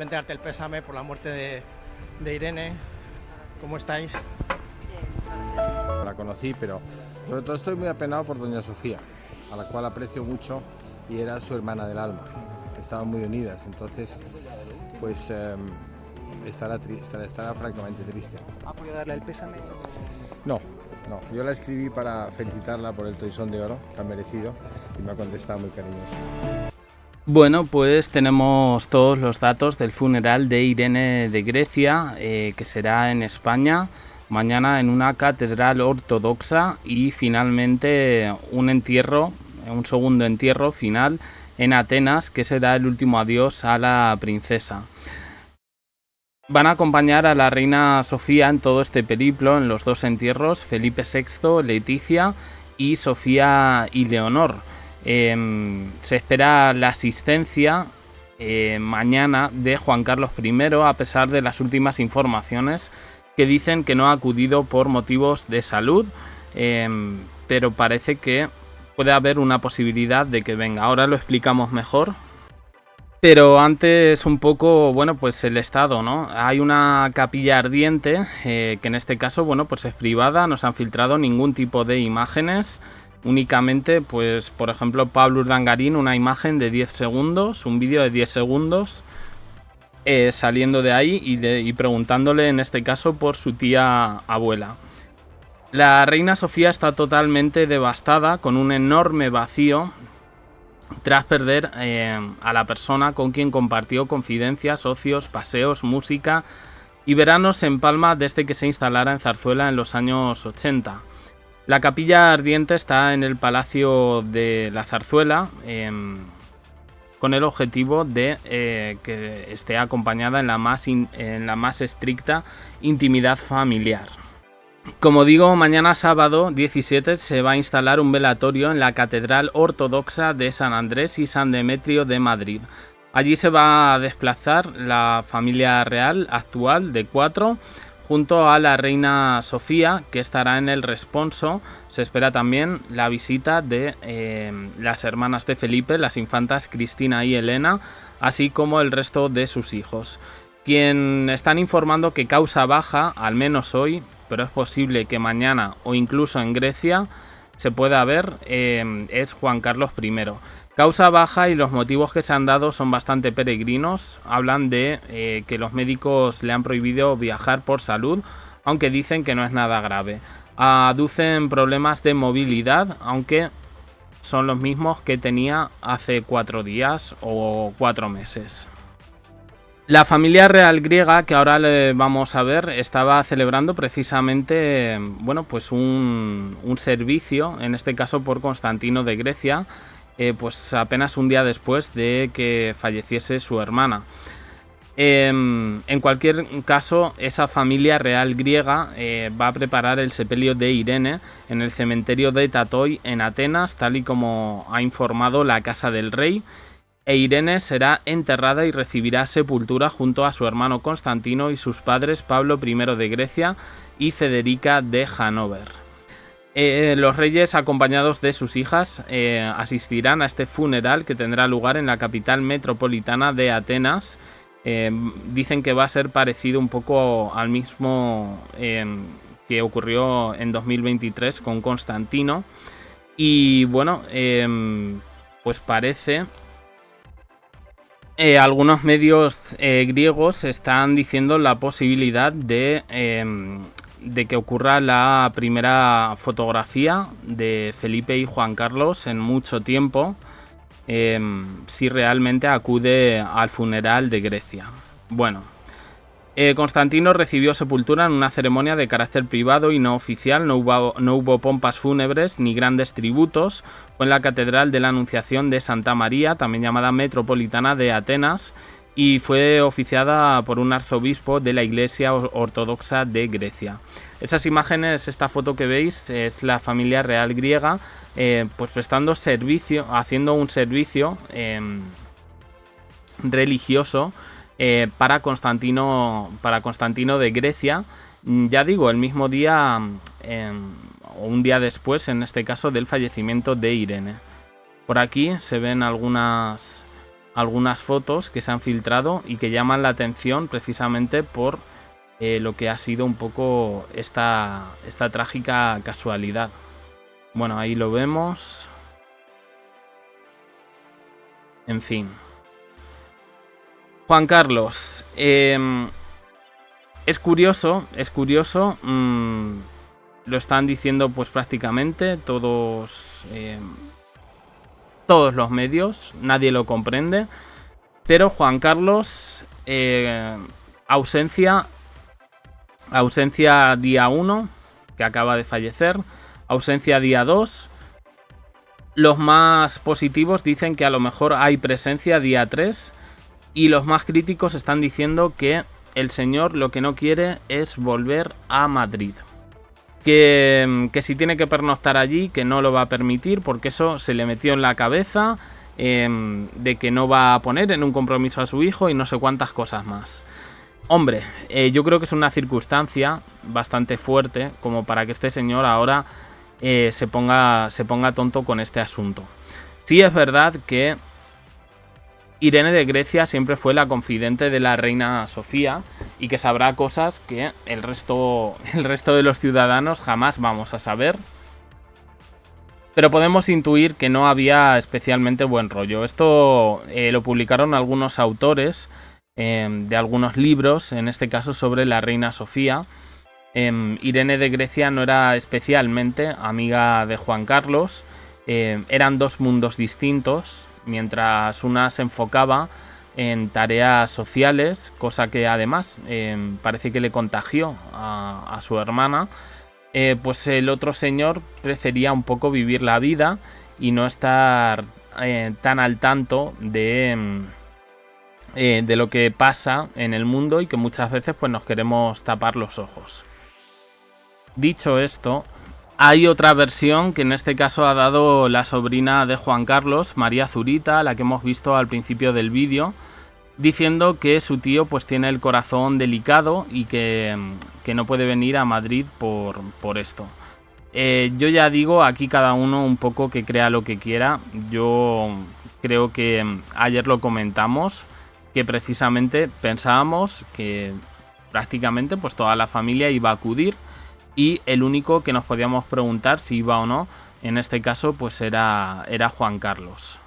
Darte el pésame por la muerte de Irene. ¿Cómo estáis? La conocí, pero sobre todo estoy muy apenado por doña Sofía, a la cual aprecio mucho y era su hermana del alma. Estaban muy unidas, entonces pues estará francamente triste. ¿Ha podido darle el pésame? No, yo la escribí para felicitarla por el Toisón de Oro que ha merecido y me ha contestado muy cariñoso. Bueno, pues tenemos todos los datos del funeral de Irene de Grecia, que será en España, mañana en una catedral ortodoxa, y finalmente un segundo entierro final en Atenas, que será el último adiós a la princesa. Van a acompañar a la reina Sofía en todo este periplo, en los dos entierros, Felipe VI, Leticia y Sofía y Leonor. Se espera la asistencia mañana de Juan Carlos I, a pesar de las últimas informaciones que dicen que no ha acudido por motivos de salud, pero parece que puede haber una posibilidad de que venga. Ahora lo explicamos mejor. Pero antes un poco, bueno, pues el estado, ¿no? Hay una capilla ardiente, que en este caso, bueno, pues es privada, no se han filtrado ningún tipo de imágenes. Únicamente, pues, por ejemplo, Pablo Urdangarín, una imagen de 10 segundos, un vídeo de 10 segundos, saliendo de ahí y preguntándole, en este caso, por su tía abuela. La reina Sofía está totalmente devastada, con un enorme vacío, tras perder a la persona con quien compartió confidencias, ocios, paseos, música y veranos en Palma desde que se instalara en Zarzuela en los años 80. La capilla ardiente está en el Palacio de la Zarzuela, con el objetivo de que esté acompañada en la más estricta intimidad familiar. Como digo, mañana sábado 17 se va a instalar un velatorio en la Catedral Ortodoxa de San Andrés y San Demetrio de Madrid. Allí se va a desplazar la familia real actual de 4, junto a la reina Sofía, que estará en el responso. Se espera también la visita de las hermanas de Felipe, las infantas Cristina y Elena, así como el resto de sus hijos. Quien están informando que causa baja, al menos hoy, pero es posible que mañana o incluso en Grecia se pueda ver, es Juan Carlos I. Causa baja, y los motivos que se han dado son bastante peregrinos. Hablan de que los médicos le han prohibido viajar por salud, aunque dicen que no es nada grave. Aducen problemas de movilidad, aunque son los mismos que tenía hace 4 días o 4 meses. La familia real griega, que ahora le vamos a ver, estaba celebrando precisamente, bueno, pues un servicio, en este caso por Constantino de Grecia, pues apenas un día después de que falleciese su hermana. En cualquier caso, esa familia real griega va a preparar el sepelio de Irene en el cementerio de Tatoi en Atenas, tal y como ha informado la Casa del Rey. E Irene será enterrada y recibirá sepultura junto a su hermano Constantino y sus padres Pablo I de Grecia y Federica de Hannover. Los reyes, acompañados de sus hijas, asistirán a este funeral que tendrá lugar en la capital metropolitana de Atenas. Dicen que va a ser parecido un poco al mismo que ocurrió en 2023 con Constantino. Y bueno, pues parece... algunos medios griegos están diciendo la posibilidad de que ocurra la primera fotografía de Felipe y Juan Carlos en mucho tiempo, si realmente acude al funeral de Grecia. Bueno, Constantino recibió sepultura en una ceremonia de carácter privado y no oficial. No hubo pompas fúnebres ni grandes tributos. Fue en la Catedral de la Anunciación de Santa María, también llamada Metropolitana de Atenas, y fue oficiada por un arzobispo de la Iglesia Ortodoxa de Grecia. Esas imágenes, esta foto que veis, es la familia real griega, pues prestando servicio, haciendo un servicio religioso para Constantino de Grecia, ya digo, el mismo día o un día después, en este caso, del fallecimiento de Irene. Por aquí se ven algunas algunas fotos que se han filtrado y que llaman la atención precisamente por lo que ha sido un poco esta trágica casualidad. Bueno, ahí lo vemos. En fin. Juan Carlos. Es curioso. Lo están diciendo pues prácticamente todos los medios. Nadie lo comprende. Pero Juan Carlos, ausencia día 1, que acaba de fallecer. Ausencia día 2. Los más positivos dicen que a lo mejor hay presencia día 3. Y los más críticos están diciendo que el señor lo que no quiere es volver a Madrid. Que si tiene que pernoctar allí, que no lo va a permitir, porque eso se le metió en la cabeza, de que no va a poner en un compromiso a su hijo y no sé cuántas cosas más. Hombre, yo creo que es una circunstancia bastante fuerte como para que este señor ahora se ponga tonto con este asunto. Sí es verdad que Irene de Grecia siempre fue la confidente de la reina Sofía y que sabrá cosas que el resto de los ciudadanos jamás vamos a saber. Pero podemos intuir que no había especialmente buen rollo. Esto lo publicaron algunos autores de algunos libros, en este caso sobre la reina Sofía. Irene de Grecia no era especialmente amiga de Juan Carlos. Eran dos mundos distintos. Mientras una se enfocaba en tareas sociales, cosa que además parece que le contagió a su hermana, pues el otro señor prefería un poco vivir la vida y no estar tan al tanto de lo que pasa en el mundo y que muchas veces pues nos queremos tapar los ojos. Dicho esto, hay otra versión que en este caso ha dado la sobrina de Juan Carlos, María Zurita, la que hemos visto al principio del vídeo, diciendo que su tío pues tiene el corazón delicado y que no puede venir a Madrid por esto. Yo ya digo, aquí cada uno un poco que crea lo que quiera. Yo creo que ayer lo comentamos, que precisamente pensábamos que prácticamente pues toda la familia iba a acudir. Y el único que nos podíamos preguntar si iba o no, en este caso, pues era Juan Carlos.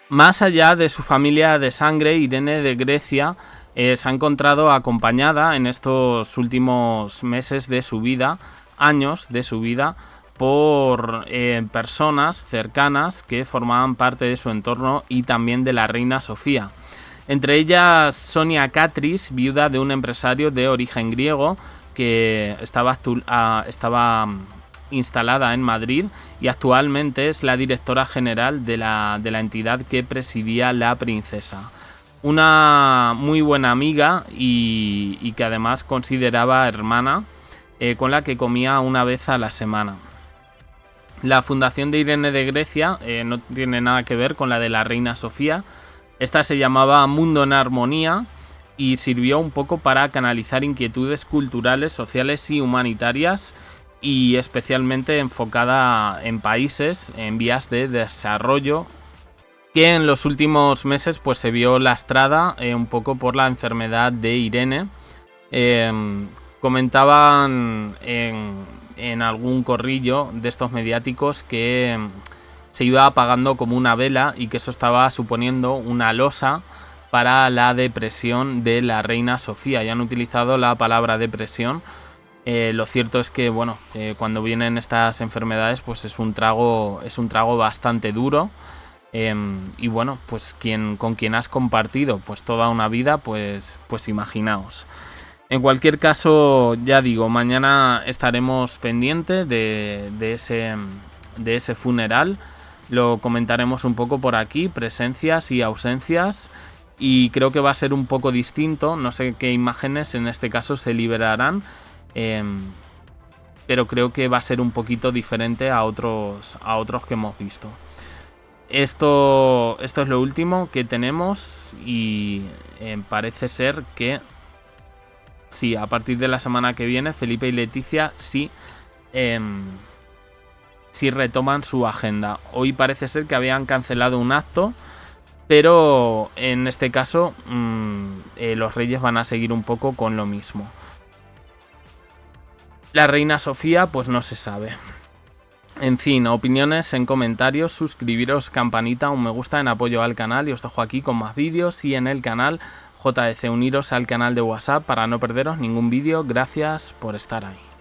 Más allá de su familia de sangre, Irene de Grecia se ha encontrado acompañada en estos últimos meses de su vida, años de su vida, por personas cercanas que formaban parte de su entorno y también de la reina Sofía. Entre ellas Sonia Catris, viuda de un empresario de origen griego, que estaba instalada en Madrid y actualmente es la directora general de la entidad que presidía la princesa. Una muy buena amiga y que además consideraba hermana, con la que comía una vez a la semana. La fundación de Irene de Grecia no tiene nada que ver con la de la reina Sofía. Esta se llamaba Mundo en Armonía y sirvió un poco para canalizar inquietudes culturales, sociales y humanitarias, y especialmente enfocada en países en vías de desarrollo, que en los últimos meses pues se vio lastrada un poco por la enfermedad de Irene. Comentaban en algún corrillo de estos mediáticos que se iba apagando como una vela y que eso estaba suponiendo una losa para la depresión de la reina Sofía. Ya han utilizado la palabra depresión. Lo cierto es que bueno, cuando vienen estas enfermedades pues es un trago bastante duro. Y bueno, pues con quien has compartido pues toda una vida, pues imaginaos. En cualquier caso, ya digo, mañana estaremos pendientes de ese funeral. Lo comentaremos un poco por aquí, presencias y ausencias. Y creo que va a ser un poco distinto, no sé qué imágenes en este caso se liberarán, pero creo que va a ser un poquito diferente a otros que hemos visto. Esto es lo último que tenemos y parece ser que sí, a partir de la semana que viene Felipe y Leticia sí retoman su agenda. Hoy parece ser que habían cancelado un acto pero en este caso los reyes van a seguir un poco con lo mismo. La reina Sofía, pues no se sabe. En fin, opiniones en comentarios, suscribiros, campanita, un me gusta en apoyo al canal y os dejo aquí con más vídeos y en el canal JDC, uniros al canal de WhatsApp para no perderos ningún vídeo. Gracias por estar ahí.